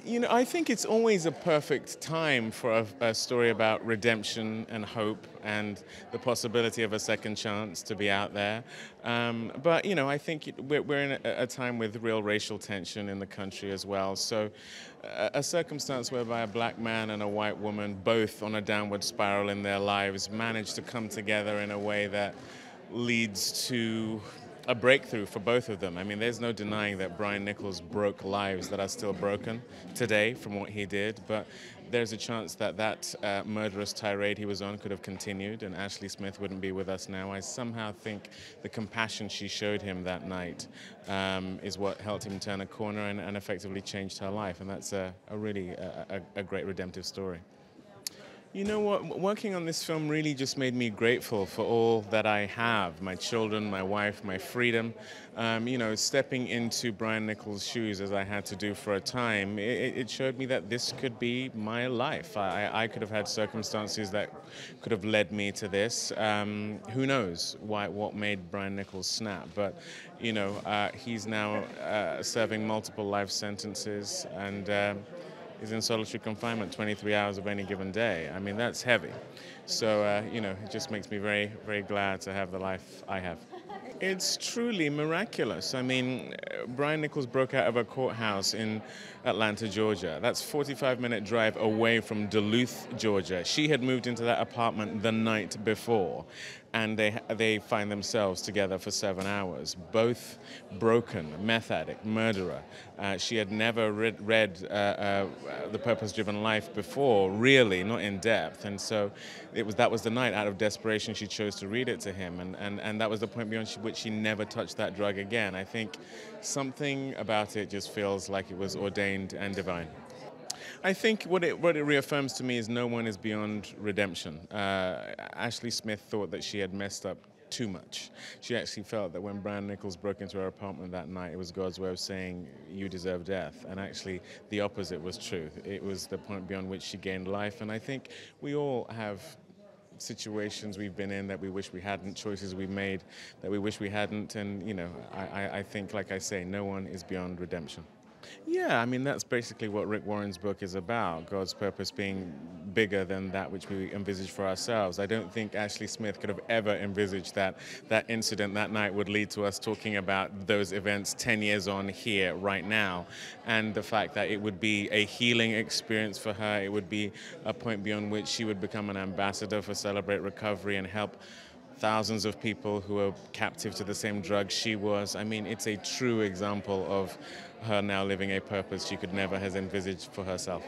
I think it's always a perfect time for a story about redemption and hope and the possibility of a second chance to be out there. But I think we're in a time with real racial tension in the country as well. So a circumstance whereby a black man and a white woman, both on a downward spiral in their lives, manage to come together in a way that leads to a breakthrough for both of them. I mean, there's no denying that Brian Nichols broke lives that are still broken today from what he did, but there's a chance that murderous tirade he was on could have continued and Ashley Smith wouldn't be with us now. I somehow think the compassion she showed him that night is what helped him turn a corner and effectively changed her life, and that's a really great redemptive story. You know what? Working on this film really just made me grateful for all that I have, my children, my wife, my freedom. Stepping into Brian Nichols' shoes as I had to do for a time, it showed me that this could be my life. I could have had circumstances that could have led me to this. Who knows what made Brian Nichols snap? But, he's now serving multiple life sentences and is in solitary confinement 23 hours of any given day. I mean, that's heavy. So, it just makes me very, very glad to have the life I have. It's truly miraculous. I mean, Brian Nichols broke out of a courthouse in Atlanta, Georgia. That's a 45-minute drive away from Duluth, Georgia. She had moved into that apartment the night before, and they find themselves together for 7 hours, both broken, meth addict, murderer. She had never read The Purpose-Driven Life before, really, not in depth, and so that was the night, out of desperation, she chose to read it to him, and that was the point beyond which she never touched that drug again. I think something about it just feels like it was ordained and divine. I think what it reaffirms to me is no one is beyond redemption. Ashley Smith thought that she had messed up too much. She actually felt that when Brian Nichols broke into her apartment that night, it was God's way of saying, you deserve death. And actually, the opposite was true. It was the point beyond which she gained life. And I think we all have situations we've been in that we wish we hadn't, choices we've made that we wish we hadn't. And, I think, like I say, no one is beyond redemption. Yeah, I mean, that's basically what Rick Warren's book is about, God's purpose being bigger than that which we envisage for ourselves. I don't think Ashley Smith could have ever envisaged that incident that night would lead to us talking about those events 10 years on here, right now, and the fact that it would be a healing experience for her. It would be a point beyond which she would become an ambassador for Celebrate Recovery and help thousands of people who are captive to the same drug she was. I mean, it's a true example of her now living a purpose she could never have envisaged for herself.